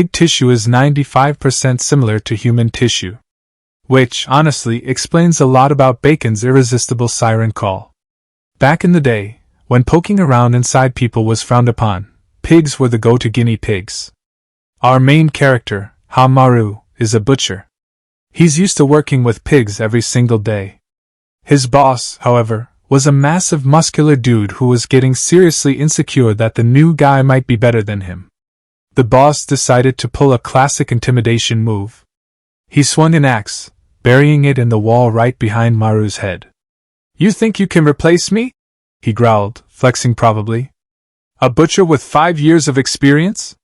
pig tissue is 95% similar to human tissue. Which, honestly, explains a lot about Bacon's irresistible siren call. Back in the day, when poking around inside people was frowned upon, pigs were the go-to guinea pigs. Our main character, Maru, is a butcher. He's used to working with pigs every single day. His boss, however, was a massive muscular dude who was getting seriously insecure that the new guy might be better than him. The boss decided to pull a classic intimidation move. He swung an axe, burying it in the wall right behind Maru's head. "You think you can replace me?" he growled, flexing probably. "A butcher with 5 years of experience?"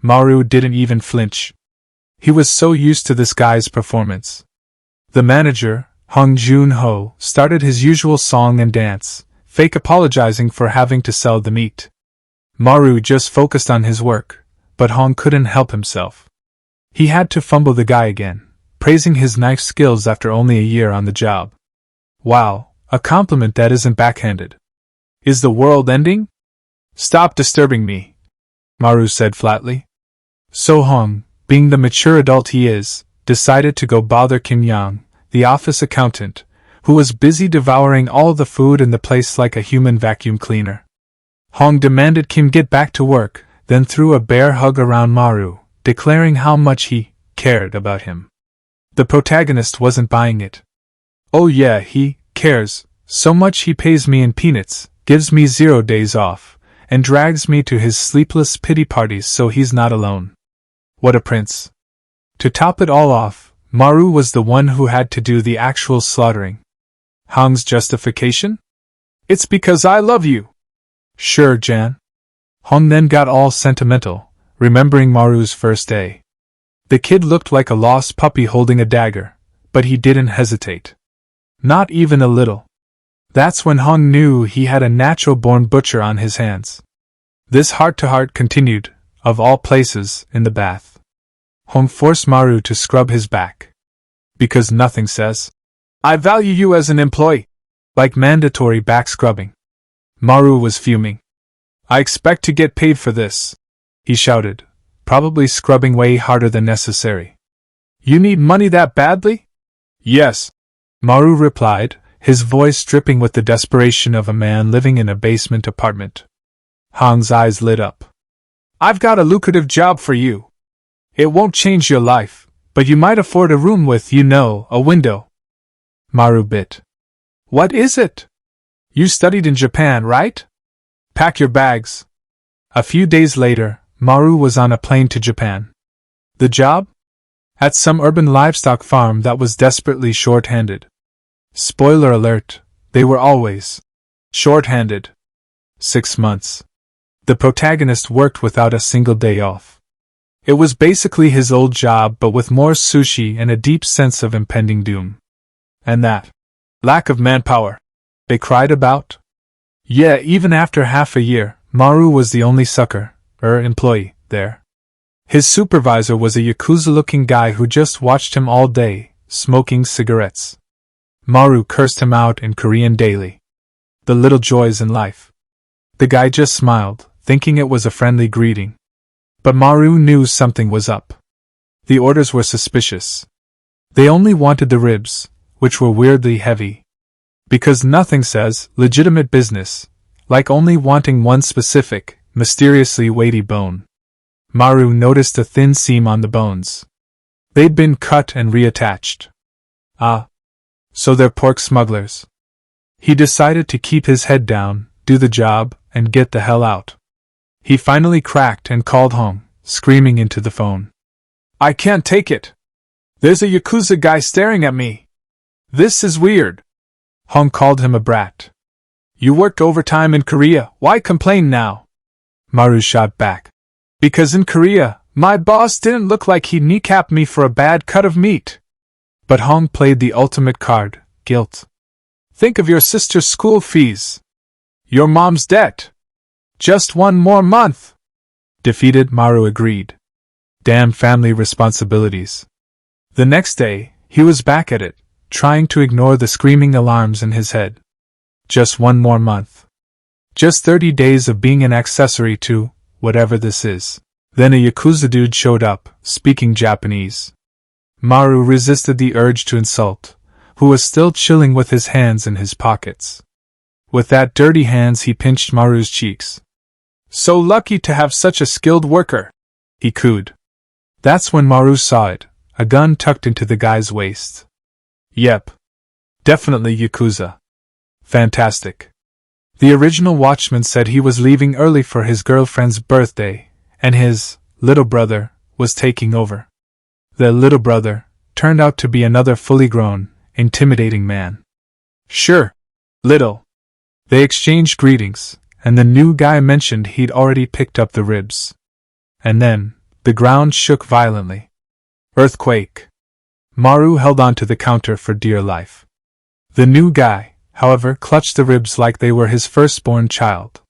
Maru didn't even flinch. He was so used to this guy's performance. The manager, Hong Jun-ho, started his usual song and dance, fake apologizing for having to sell the meat. Maru just focused on his work, but Hong couldn't help himself. He had to fumble the guy again, praising his knife skills after only a year on the job. Wow, a compliment that isn't backhanded. "Is the world ending?" "Stop disturbing me," Maru said flatly. So Hong, being the mature adult he is, decided to go bother Kim Yang, the office accountant, who was busy devouring all the food in the place like a human vacuum cleaner. Hong demanded Kim get back to work, then threw a bear hug around Maru, declaring how much he cared about him. The protagonist wasn't buying it. "Oh yeah, he cares so much he pays me in peanuts, gives me 0 days off, and drags me to his sleepless pity parties so he's not alone. What a prince." To top it all off, Maru was the one who had to do the actual slaughtering. Hong's justification? "It's because I love you." "Sure, Jan." Hong then got all sentimental, remembering Maru's first day. The kid looked like a lost puppy holding a dagger, but he didn't hesitate. Not even a little. That's when Hong knew he had a natural-born butcher on his hands. This heart-to-heart continued, of all places, in the bath. Hong forced Maru to scrub his back. Because nothing says, "I value you as an employee," like mandatory back scrubbing. Maru was fuming. "I expect to get paid for this," he shouted, probably scrubbing way harder than necessary. "You need money that badly?" "Yes," Maru replied, his voice dripping with the desperation of a man living in a basement apartment. Hong's eyes lit up. "I've got a lucrative job for you. It won't change your life, but you might afford a room with, a window." Maru bit. "What is it?" "You studied in Japan, right? Pack your bags." A few days later, Maru was on a plane to Japan. The job? At some urban livestock farm that was desperately short-handed. Spoiler alert, they were always short-handed. 6 months. The protagonist worked without a single day off. It was basically his old job but with more sushi and a deep sense of impending doom. And that lack of manpower they cried about? Yeah, even after half a year, Maru was the only employee there. His supervisor was a Yakuza-looking guy who just watched him all day, smoking cigarettes. Maru cursed him out in Korean daily. The little joys in life. The guy just smiled, thinking it was a friendly greeting. But Maru knew something was up. The orders were suspicious. They only wanted the ribs, which were weirdly heavy. Because nothing says legitimate business, like only wanting one specific, mysteriously weighty bone. Maru noticed a thin seam on the bones. They'd been cut and reattached. Ah. So they're pork smugglers. He decided to keep his head down, do the job, and get the hell out. He finally cracked and called home, screaming into the phone. "I can't take it. There's a Yakuza guy staring at me. This is weird." Hong called him a brat. "You work overtime in Korea, why complain now?" Maru shot back. "Because in Korea, my boss didn't look like he'd kneecap me for a bad cut of meat." But Hong played the ultimate card, guilt. "Think of your sister's school fees. Your mom's debt. Just 1 more month." Defeated, Maru agreed. Damn family responsibilities. The next day, he was back at it, trying to ignore the screaming alarms in his head. Just 1 more month. Just 30 days of being an accessory to whatever this is. Then a Yakuza dude showed up, speaking Japanese. Maru resisted the urge to insult, who was still chilling with his hands in his pockets. With that dirty hands he pinched Maru's cheeks. "So lucky to have such a skilled worker," he cooed. That's when Maru saw it, a gun tucked into the guy's waist. Yep. Definitely Yakuza. Fantastic. The original watchman said he was leaving early for his girlfriend's birthday, and his little brother was taking over. The little brother turned out to be another fully grown, intimidating man. "Sure, little." They exchanged greetings, and the new guy mentioned he'd already picked up the ribs. And then, the ground shook violently. Earthquake. Maru held on to the counter for dear life. The new guy, however, clutched the ribs like they were his firstborn child.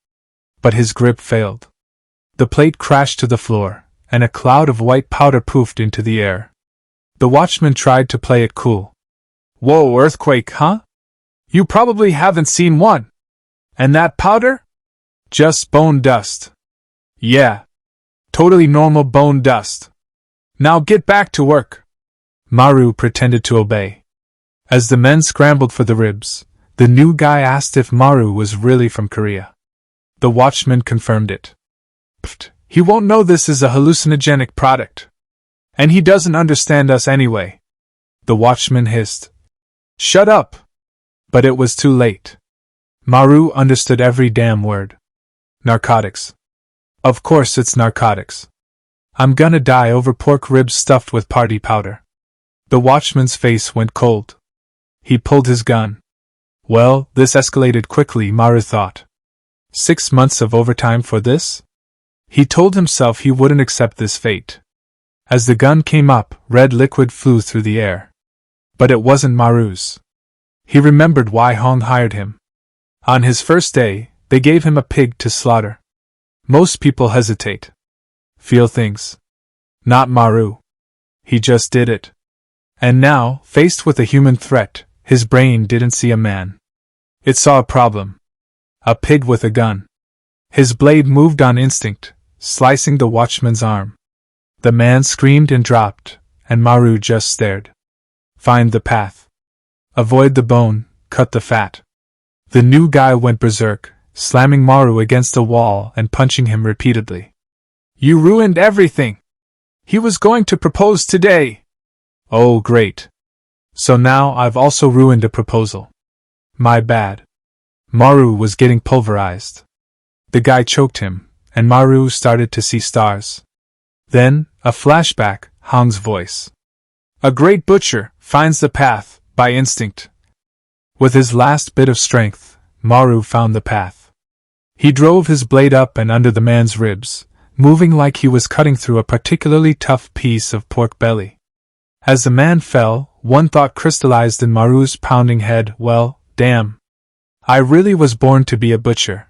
But his grip failed. The plate crashed to the floor, and a cloud of white powder poofed into the air. The watchman tried to play it cool. "Whoa, earthquake, huh? You probably haven't seen one. And that powder? Just bone dust. Yeah. Totally normal bone dust. Now get back to work." Maru pretended to obey. As the men scrambled for the ribs, the new guy asked if Maru was really from Korea. The watchman confirmed it. "Pfft, he won't know this is a hallucinogenic product. And he doesn't understand us anyway," the watchman hissed. "Shut up!" But it was too late. Maru understood every damn word. Narcotics. Of course it's narcotics. I'm gonna die over pork ribs stuffed with party powder. The watchman's face went cold. He pulled his gun. Well, this escalated quickly, Maru thought. 6 months of overtime for this? He told himself he wouldn't accept this fate. As the gun came up, red liquid flew through the air. But it wasn't Maru's. He remembered why Hong hired him. On his first day, they gave him a pig to slaughter. Most people hesitate. Feel things. Not Maru. He just did it. And now, faced with a human threat, his brain didn't see a man. It saw a problem. A pig with a gun. His blade moved on instinct, slicing the watchman's arm. The man screamed and dropped, and Maru just stared. Find the path. Avoid the bone, cut the fat. The new guy went berserk, slamming Maru against the wall and punching him repeatedly. You ruined everything! He was going to propose today! Oh, great. So now I've also ruined a proposal. My bad. Maru was getting pulverized. The guy choked him, and Maru started to see stars. Then, a flashback, Hong's voice. A great butcher finds the path, by instinct. With his last bit of strength, Maru found the path. He drove his blade up and under the man's ribs, moving like he was cutting through a particularly tough piece of pork belly. As the man fell, one thought crystallized in Maru's pounding head, well, damn. I really was born to be a butcher.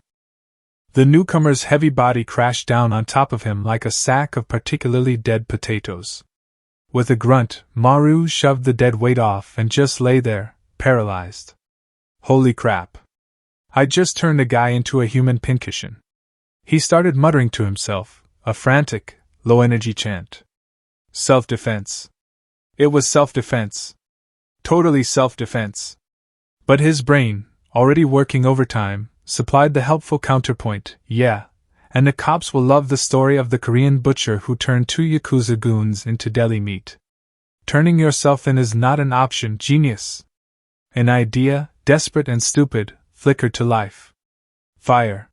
The newcomer's heavy body crashed down on top of him like a sack of particularly dead potatoes. With a grunt, Maru shoved the dead weight off and just lay there, paralyzed. Holy crap. I just turned a guy into a human pincushion. He started muttering to himself, a frantic, low-energy chant. Self-defense. It was self-defense. Totally self-defense. But his brain, already working overtime, supplied the helpful counterpoint, yeah, and the cops will love the story of the Korean butcher who turned 2 Yakuza goons into deli meat. Turning yourself in is not an option, genius. An idea, desperate and stupid, flickered to life. Fire.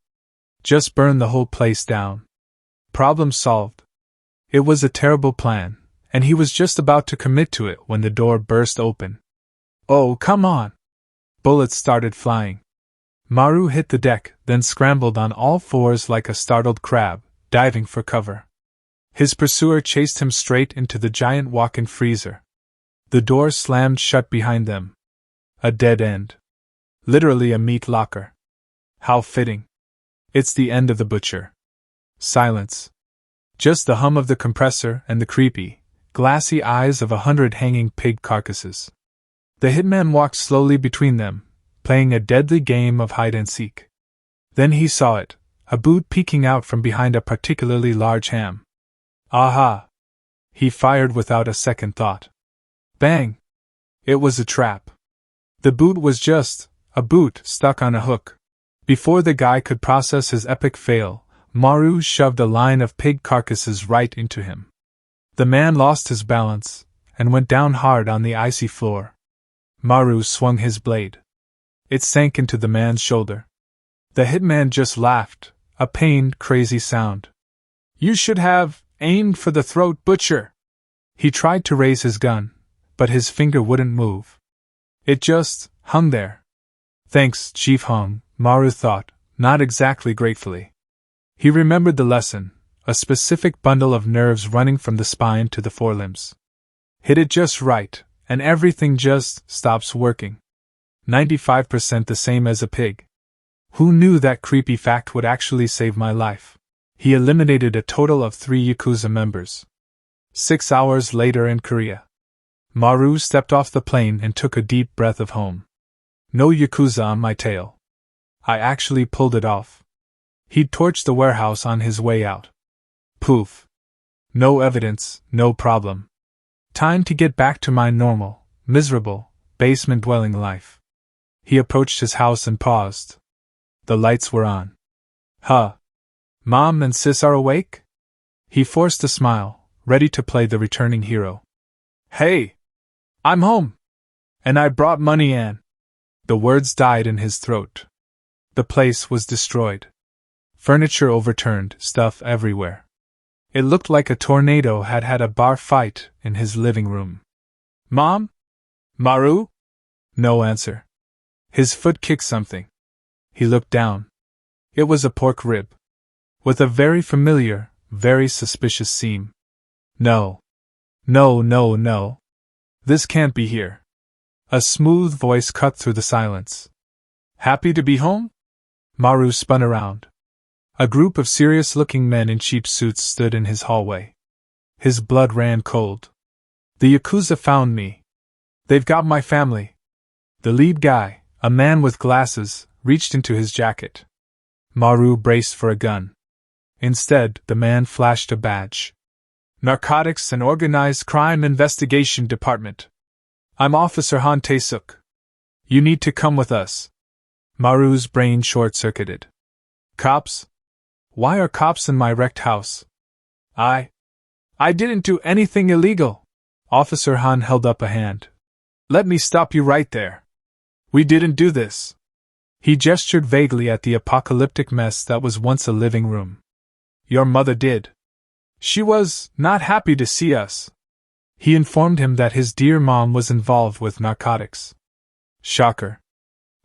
Just burn the whole place down. Problem solved. It was a terrible plan, and he was just about to commit to it when the door burst open. Oh, come on! Bullets started flying. Maru hit the deck, then scrambled on all fours like a startled crab, diving for cover. His pursuer chased him straight into the giant walk-in freezer. The door slammed shut behind them. A dead end. Literally a meat locker. How fitting. It's the end of the butcher. Silence. Just the hum of the compressor and the creepy, glassy eyes of 100 hanging pig carcasses. The hitman walked slowly between them, playing a deadly game of hide-and-seek. Then he saw it, a boot peeking out from behind a particularly large ham. Aha! He fired without a second thought. Bang! It was a trap. The boot was just a boot stuck on a hook. Before the guy could process his epic fail, Maru shoved a line of pig carcasses right into him. The man lost his balance and went down hard on the icy floor. Maru swung his blade. It sank into the man's shoulder. The hitman just laughed, a pained, crazy sound. You should have aimed for the throat, butcher. He tried to raise his gun, but his finger wouldn't move. It just hung there. Thanks, Chief Hung, Maru thought, not exactly gratefully. He remembered the lesson, a specific bundle of nerves running from the spine to the forelimbs. Hit it just right, and everything just stops working. 95% the same as a pig. Who knew that creepy fact would actually save my life? He eliminated a total of 3 Yakuza members. 6 hours later in Korea. Maru stepped off the plane and took a deep breath of home. No Yakuza on my tail. I actually pulled it off. He'd torched the warehouse on his way out. Poof. No evidence, no problem. Time to get back to my normal, miserable, basement-dwelling life. He approached his house and paused. The lights were on. Huh. Mom and Sis are awake? He forced a smile, ready to play the returning hero. Hey! I'm home! And I brought money and... The words died in his throat. The place was destroyed. Furniture overturned, stuff everywhere. It looked like a tornado had had a bar fight in his living room. Mom? Maru? No answer. His foot kicked something. He looked down. It was a pork rib. With a very familiar, very suspicious seam. No. No, no, no. This can't be here. A smooth voice cut through the silence. Happy to be home? Maru spun around. A group of serious-looking men in cheap suits stood in his hallway. His blood ran cold. The Yakuza found me. They've got my family. The lead guy, a man with glasses, reached into his jacket. Maru braced for a gun. Instead, the man flashed a badge. Narcotics and Organized Crime Investigation Department. I'm Officer Han Tae-suk. You need to come with us. Maru's brain short-circuited. Cops? Why are cops in my wrecked house? I didn't do anything illegal. Officer Han held up a hand. Let me stop you right there. We didn't do this. He gestured vaguely at the apocalyptic mess that was once a living room. Your mother did. She was not happy to see us. He informed him that his dear mom was involved with narcotics. Shocker.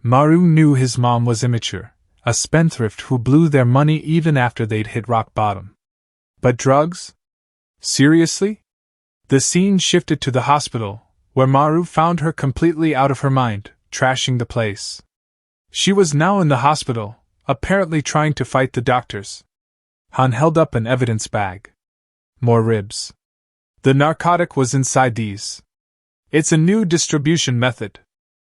Maru knew his mom was immature, a spendthrift who blew their money even after they'd hit rock bottom. But drugs? Seriously? The scene shifted to the hospital, where Maru found her completely out of her mind, trashing the place. She was now in the hospital, apparently trying to fight the doctors. Han held up an evidence bag. More ribs. The narcotic was inside these. It's a new distribution method.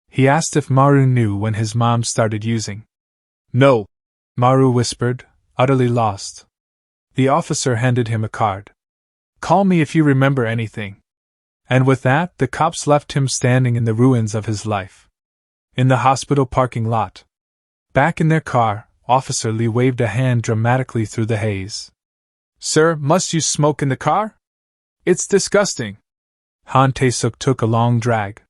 He asked if Maru knew when his mom started using. No, Maru whispered, utterly lost. The officer handed him a card. Call me if you remember anything. And with that, the cops left him standing in the ruins of his life. In the hospital parking lot. Back in their car, Officer Lee waved a hand dramatically through the haze. Sir, must you smoke in the car? It's disgusting. Han Tae-suk took a long drag.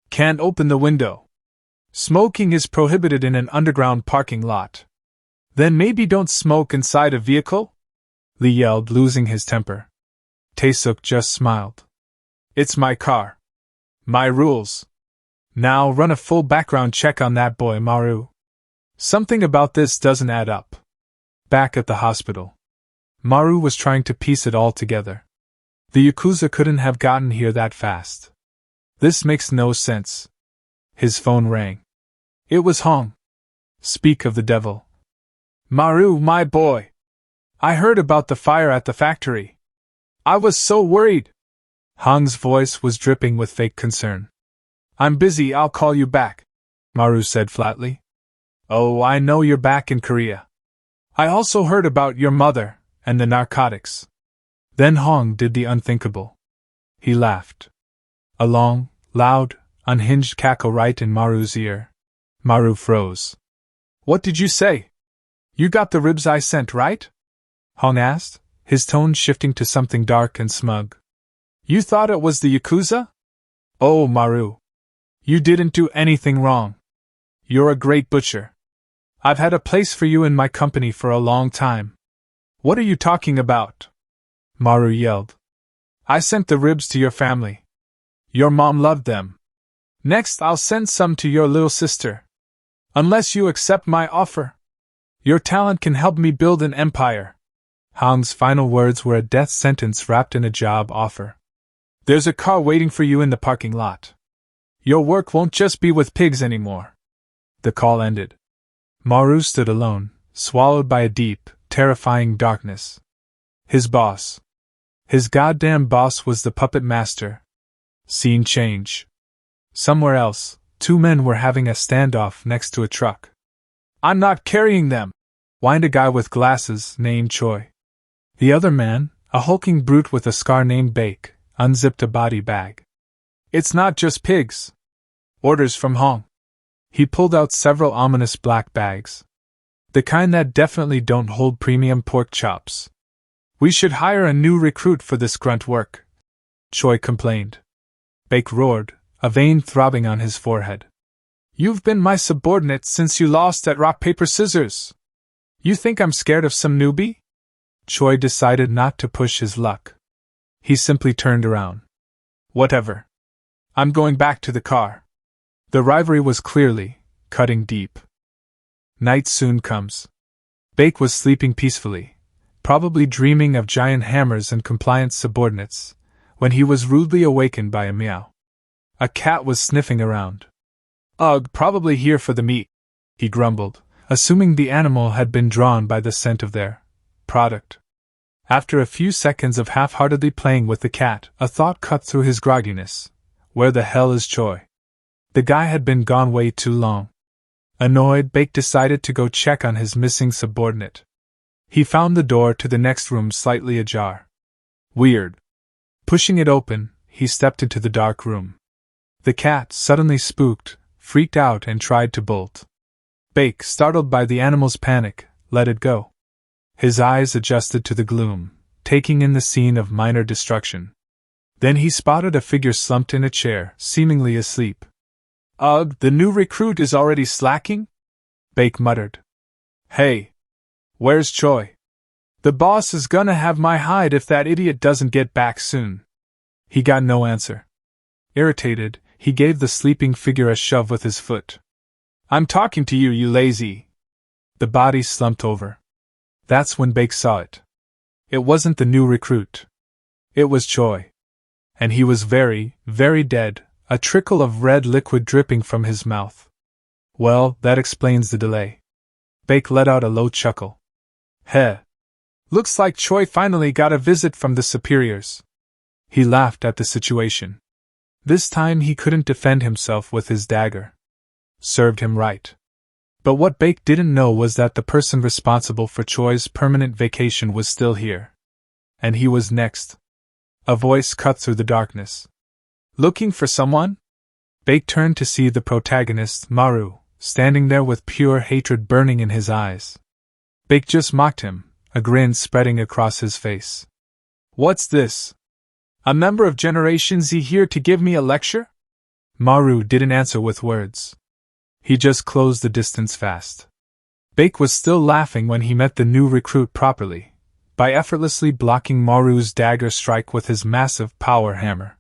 Can't open the window. Smoking is prohibited in an underground parking lot. Then maybe don't smoke inside a vehicle? Lee yelled, losing his temper. Tae-suk just smiled. It's my car. My rules. Now run a full background check on that boy, Maru. Something about this doesn't add up. Back at the hospital. Maru was trying to piece it all together. The Yakuza couldn't have gotten here that fast. This makes no sense. His phone rang. It was Hong. Speak of the devil. Maru, my boy. I heard about the fire at the factory. I was so worried. Hong's voice was dripping with fake concern. I'm busy, I'll call you back, Maru said flatly. Oh, I know you're back in Korea. I also heard about your mother and the narcotics. Then Hong did the unthinkable. He laughed. A long, loud, unhinged cackle right in Maru's ear. Maru froze. What did you say? You got the ribs I sent, right? Hong asked, his tone shifting to something dark and smug. You thought it was the Yakuza? Oh, Maru. You didn't do anything wrong. You're a great butcher. I've had a place for you in my company for a long time. What are you talking about? Maru yelled. I sent the ribs to your family. Your mom loved them. Next, I'll send some to your little sister. Unless you accept my offer. Your talent can help me build an empire. Hong's final words were a death sentence wrapped in a job offer. There's a car waiting for you in the parking lot. Your work won't just be with pigs anymore. The call ended. Maru stood alone, swallowed by a deep, terrifying darkness. His boss. His goddamn boss was the puppet master. Scene change. Somewhere else, two men were having a standoff next to a truck. I'm not carrying them, whined a guy with glasses named Choi. The other man, a hulking brute with a scar named Bake, unzipped a body bag. It's not just pigs. Orders from Hong. He pulled out several ominous black bags. The kind that definitely don't hold premium pork chops. We should hire a new recruit for this grunt work, Choi complained. Bake roared, a vein throbbing on his forehead. You've been my subordinate since you lost at rock, paper, scissors. You think I'm scared of some newbie? Choi decided not to push his luck. He simply turned around. Whatever. I'm going back to the car. The rivalry was clearly cutting deep. Night soon comes. Bake was sleeping peacefully, probably dreaming of giant hammers and compliant subordinates, when he was rudely awakened by a meow. A cat was sniffing around. Ugh, probably here for the meat, he grumbled, assuming the animal had been drawn by the scent of their product. After a few seconds of half-heartedly playing with the cat, a thought cut through his grogginess. Where the hell is Choi? The guy had been gone way too long. Annoyed, Bake decided to go check on his missing subordinate. He found the door to the next room slightly ajar. Weird. Pushing it open, he stepped into the dark room. The cat, suddenly spooked, freaked out and tried to bolt. Bake, startled by the animal's panic, let it go. His eyes adjusted to the gloom, taking in the scene of minor destruction. Then he spotted a figure slumped in a chair, seemingly asleep. Ugh, the new recruit is already slacking? Bake muttered. Hey! Where's Choi? The boss is gonna have my hide if that idiot doesn't get back soon. He got no answer. Irritated, he gave the sleeping figure a shove with his foot. I'm talking to you, you lazy. The body slumped over. That's when Bake saw it. It wasn't the new recruit. It was Choi. And he was very, very dead, a trickle of red liquid dripping from his mouth. Well, that explains the delay. Bake let out a low chuckle. Heh. Looks like Choi finally got a visit from the superiors. He laughed at the situation. This time he couldn't defend himself with his dagger. Served him right. But what Bake didn't know was that the person responsible for Choi's permanent vacation was still here. And he was next. A voice cut through the darkness. Looking for someone? Bake turned to see the protagonist, Maru, standing there with pure hatred burning in his eyes. Bake just mocked him, a grin spreading across his face. What's this? A member of Generation Z here to give me a lecture? Maru didn't answer with words. He just closed the distance fast. Bake was still laughing when he met the new recruit properly, by effortlessly blocking Maru's dagger strike with his massive power hammer.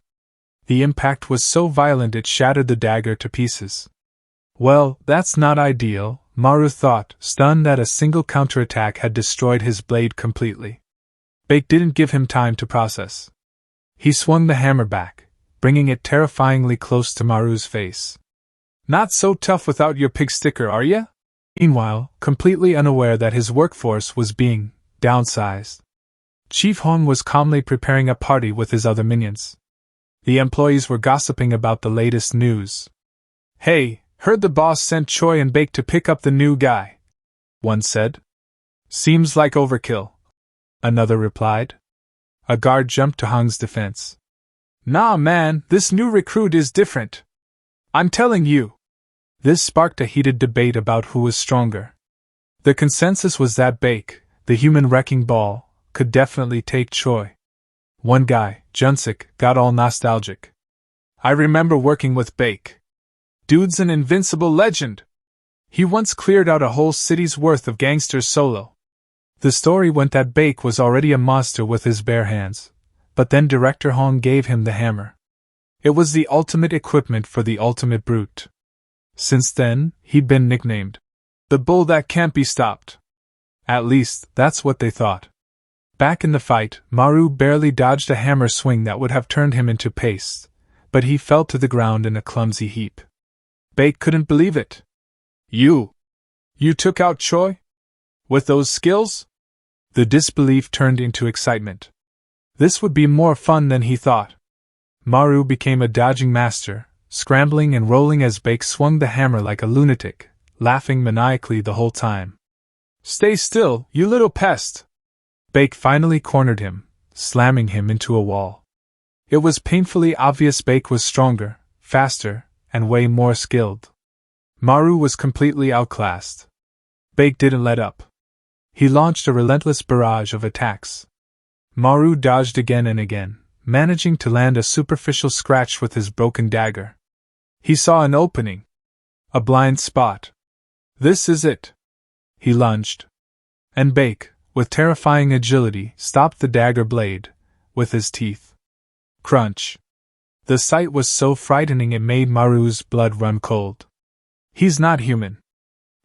The impact was so violent it shattered the dagger to pieces. Well, that's not ideal, Maru thought, stunned that a single counterattack had destroyed his blade completely. Bake didn't give him time to process. He swung the hammer back, bringing it terrifyingly close to Maru's face. Not so tough without your pig sticker, are ya? Meanwhile, completely unaware that his workforce was being downsized, Chief Hong was calmly preparing a party with his other minions. The employees were gossiping about the latest news. Hey, heard the boss sent Choi and Bake to pick up the new guy, one said. Seems like overkill, another replied. A guard jumped to Hong's defense. Nah man, this new recruit is different. I'm telling you. This sparked a heated debate about who was stronger. The consensus was that Baek, the human wrecking ball, could definitely take Choi. One guy, Junsik, got all nostalgic. I remember working with Baek. Dude's an invincible legend. He once cleared out a whole city's worth of gangsters solo. The story went that Baek was already a monster with his bare hands, but then director Hong gave him the hammer. It was the ultimate equipment for the ultimate brute. Since then, he'd been nicknamed the bull that can't be stopped. At least, that's what they thought. Back in the fight, Maru barely dodged a hammer swing that would have turned him into paste, but he fell to the ground in a clumsy heap. Baek couldn't believe it. You took out Choi? With those skills? The disbelief turned into excitement. This would be more fun than he thought. Maru became a dodging master, scrambling and rolling as Baek swung the hammer like a lunatic, laughing maniacally the whole time. Stay still, you little pest! Baek finally cornered him, slamming him into a wall. It was painfully obvious Baek was stronger, faster, and way more skilled. Maru was completely outclassed. Baek didn't let up. He launched a relentless barrage of attacks. Maru dodged again and again, managing to land a superficial scratch with his broken dagger. He saw an opening. A blind spot. This is it. He lunged. And Baek, with terrifying agility, stopped the dagger blade with his teeth. Crunch. The sight was so frightening it made Maru's blood run cold. He's not human.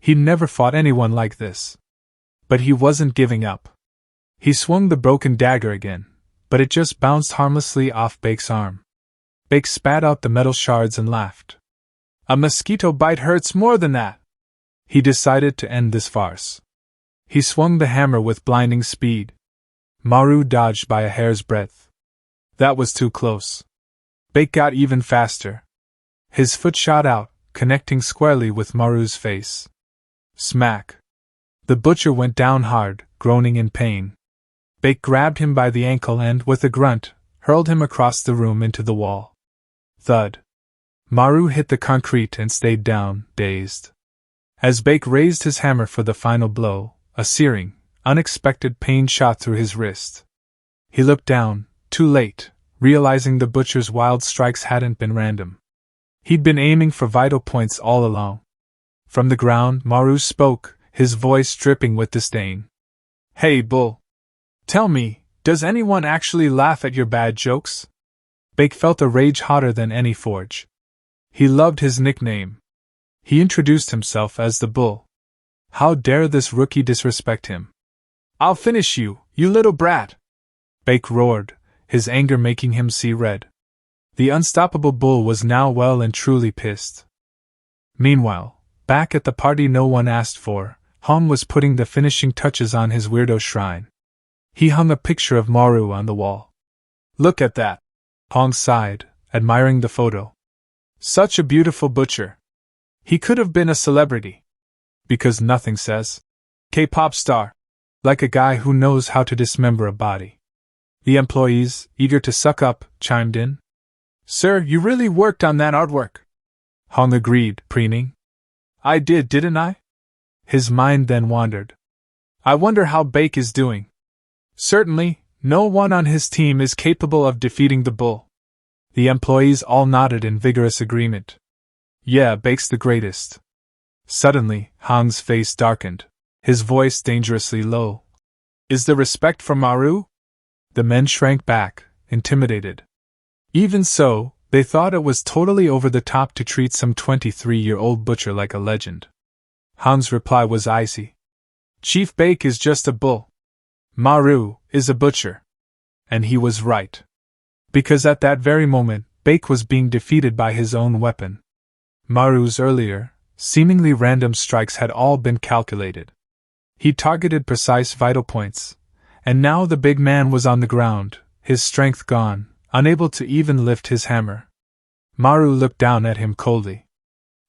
He'd never fought anyone like this. But he wasn't giving up. He swung the broken dagger again, but it just bounced harmlessly off Baek's arm. Baek spat out the metal shards and laughed. A mosquito bite hurts more than that. He decided to end this farce. He swung the hammer with blinding speed. Maru dodged by a hair's breadth. That was too close. Baek got even faster. His foot shot out, connecting squarely with Maru's face. Smack. The butcher went down hard, groaning in pain. Baek grabbed him by the ankle and, with a grunt, hurled him across the room into the wall. Thud. Maru hit the concrete and stayed down, dazed. As Baek raised his hammer for the final blow, a searing, unexpected pain shot through his wrist. He looked down, too late, realizing the butcher's wild strikes hadn't been random. He'd been aiming for vital points all along. From the ground, Maru spoke, his voice dripping with disdain. Hey, bull. Tell me, does anyone actually laugh at your bad jokes? Baek felt a rage hotter than any forge. He loved his nickname. He introduced himself as the bull. How dare this rookie disrespect him? I'll finish you, you little brat! Baek roared, his anger making him see red. The unstoppable bull was now well and truly pissed. Meanwhile, back at the party no one asked for, Hong was putting the finishing touches on his weirdo shrine. He hung a picture of Maru on the wall. Look at that! Hong sighed, admiring the photo. Such a beautiful butcher. He could have been a celebrity. Because nothing says K-pop star like a guy who knows how to dismember a body. The employees, eager to suck up, chimed in. Sir, you really worked on that artwork. Hong agreed, preening. I did, didn't I? His mind then wandered. I wonder how Baek is doing. Certainly, no one on his team is capable of defeating the bull. The employees all nodded in vigorous agreement. Yeah, Baek's the greatest. Suddenly, Hong's face darkened, his voice dangerously low. Is there respect for Maru? The men shrank back, intimidated. Even so, they thought it was totally over the top to treat some 23-year-old butcher like a legend. Hong's reply was icy. Chief Baek is just a bull. Maru is a butcher. And he was right. Because at that very moment, Baek was being defeated by his own weapon. Maru's earlier, seemingly random strikes had all been calculated. He targeted precise vital points, and now the big man was on the ground, his strength gone, unable to even lift his hammer. Maru looked down at him coldly.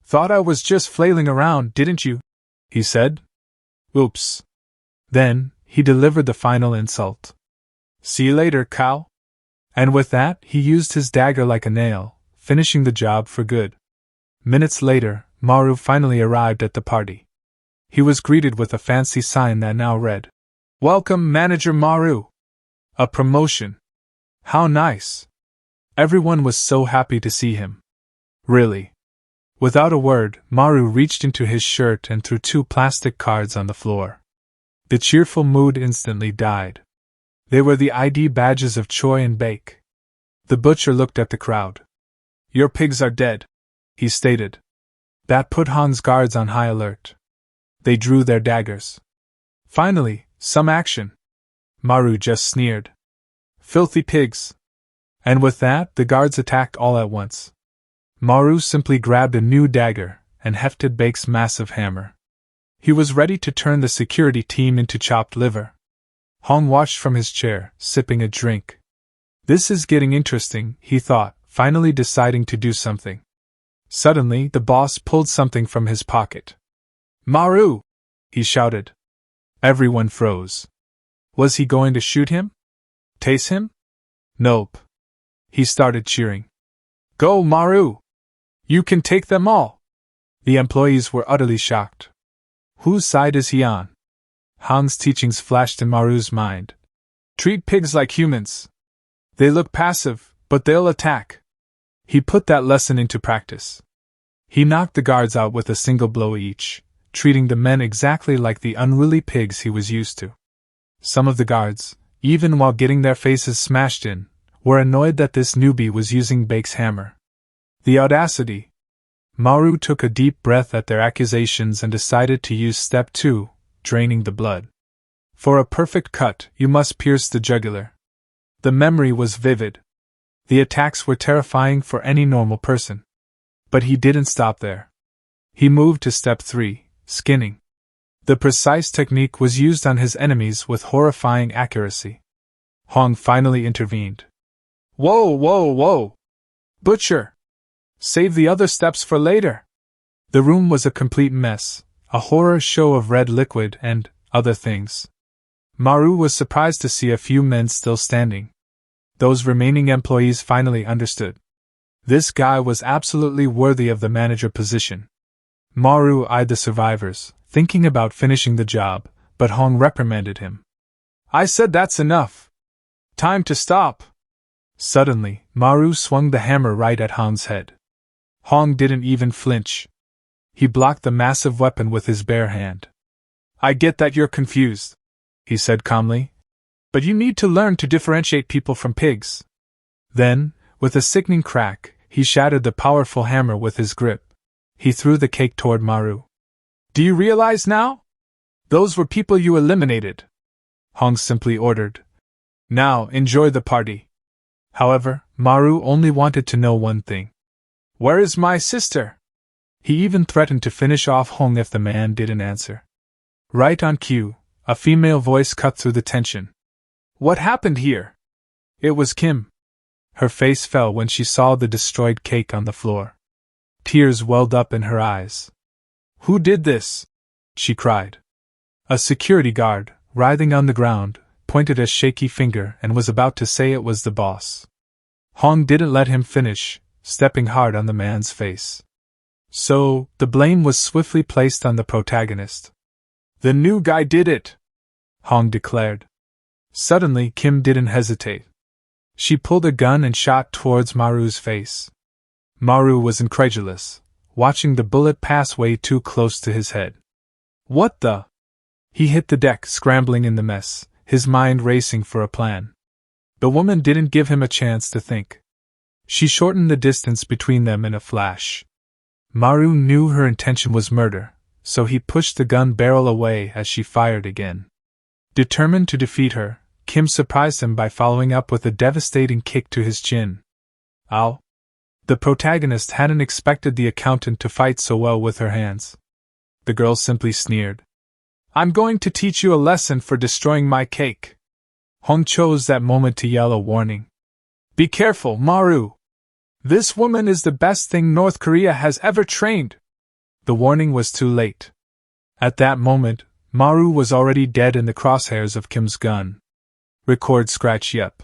Thought I was just flailing around, didn't you? He said. Oops. Then, he delivered the final insult. See you later, cow. And with that, he used his dagger like a nail, finishing the job for good. Minutes later, Maru finally arrived at the party. He was greeted with a fancy sign that now read, "Welcome, Manager Maru." A promotion. How nice. Everyone was so happy to see him. Really. Without a word, Maru reached into his shirt and threw 2 plastic cards on the floor. The cheerful mood instantly died. They were the ID badges of Choi and Bake. The butcher looked at the crowd. "Your pigs are dead," he stated. That put Hong's guards on high alert. They drew their daggers. "Finally, some action," Maru just sneered. "Filthy pigs." And with that, the guards attacked all at once. Maru simply grabbed a new dagger and hefted Bake's massive hammer. He was ready to turn the security team into chopped liver. Hong watched from his chair, sipping a drink. This is getting interesting, he thought, finally deciding to do something. Suddenly, the boss pulled something from his pocket. "Maru!" he shouted. Everyone froze. Was he going to shoot him? Tase him? Nope. He started cheering. "Go, Maru! You can take them all!" The employees were utterly shocked. Whose side is he on? Hong's teachings flashed in Maru's mind. Treat pigs like humans. They look passive, but they'll attack. He put that lesson into practice. He knocked the guards out with a single blow each, treating the men exactly like the unruly pigs he was used to. Some of the guards, even while getting their faces smashed in, were annoyed that this newbie was using Bake's hammer. The audacity! Maru took a deep breath at their accusations and decided to use step 2, draining the blood. For a perfect cut, you must pierce the jugular. The memory was vivid. The attacks were terrifying for any normal person. But he didn't stop there. He moved to step 3, skinning. The precise technique was used on his enemies with horrifying accuracy. Hong finally intervened. "Whoa, whoa, whoa! Butcher! Save the other steps for later!" The room was a complete mess, a horror show of red liquid and other things. Maru was surprised to see a few men still standing. Those remaining employees finally understood. This guy was absolutely worthy of the manager position. Maru eyed the survivors, thinking about finishing the job, but Hong reprimanded him. "I said that's enough. Time to stop." Suddenly, Maru swung the hammer right at Hong's head. Hong didn't even flinch. He blocked the massive weapon with his bare hand. "I get that you're confused," he said calmly. "But you need to learn to differentiate people from pigs." Then, with a sickening crack, he shattered the powerful hammer with his grip. He threw the cake toward Maru. "Do you realize now? Those were people you eliminated," Hong simply ordered. "Now, enjoy the party." However, Maru only wanted to know one thing. "Where is my sister?" He even threatened to finish off Hong if the man didn't answer. Right on cue, a female voice cut through the tension. "What happened here?" It was Kim. Her face fell when she saw the destroyed cake on the floor. Tears welled up in her eyes. "Who did this?" she cried. A security guard, writhing on the ground, pointed a shaky finger and was about to say it was the boss. Hong didn't let him finish, stepping hard on the man's face. So, the blame was swiftly placed on the protagonist. "The new guy did it," Hong declared. Suddenly, Kim didn't hesitate. She pulled a gun and shot towards Maru's face. Maru was incredulous, watching the bullet pass way too close to his head. "What the?" He hit the deck, scrambling in the mess, his mind racing for a plan. The woman didn't give him a chance to think. She shortened the distance between them in a flash. Maru knew her intention was murder, so he pushed the gun barrel away as she fired again. Determined to defeat her, Kim surprised him by following up with a devastating kick to his chin. Ow! The protagonist hadn't expected the accountant to fight so well with her hands. The girl simply sneered. "I'm going to teach you a lesson for destroying my cake." Hong chose that moment to yell a warning. "Be careful, Maru! This woman is the best thing North Korea has ever trained!" The warning was too late. At that moment, Maru was already dead in the crosshairs of Kim's gun. Record scratch yep.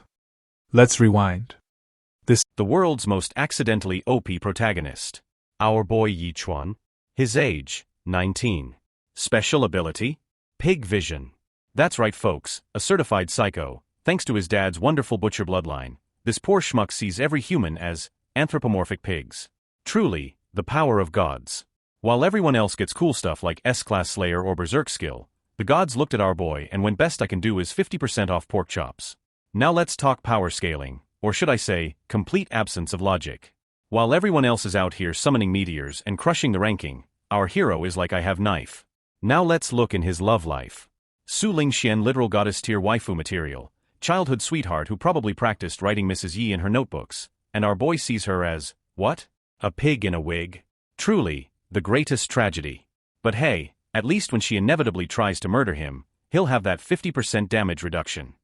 Let's rewind. The world's most accidentally OP protagonist. Our boy Yi Chuan. His age, 19. Special ability? Pig vision. That's right folks, a certified psycho. Thanks to his dad's wonderful butcher bloodline, this poor schmuck sees every human as anthropomorphic pigs. Truly, the power of gods. While everyone else gets cool stuff like S-Class Slayer or Berserk skill, the gods looked at our boy and went best I can do is 50% off pork chops. Now let's talk power scaling, or should I say, complete absence of logic. While everyone else is out here summoning meteors and crushing the ranking, our hero is like I have knife. Now let's look in his love life. Su Lingxian literal goddess tier waifu material, childhood sweetheart who probably practiced writing Mrs. Yi in her notebooks, and our boy sees her as, what? A pig in a wig? Truly, the greatest tragedy. But hey, at least when she inevitably tries to murder him, he'll have that 50% damage reduction.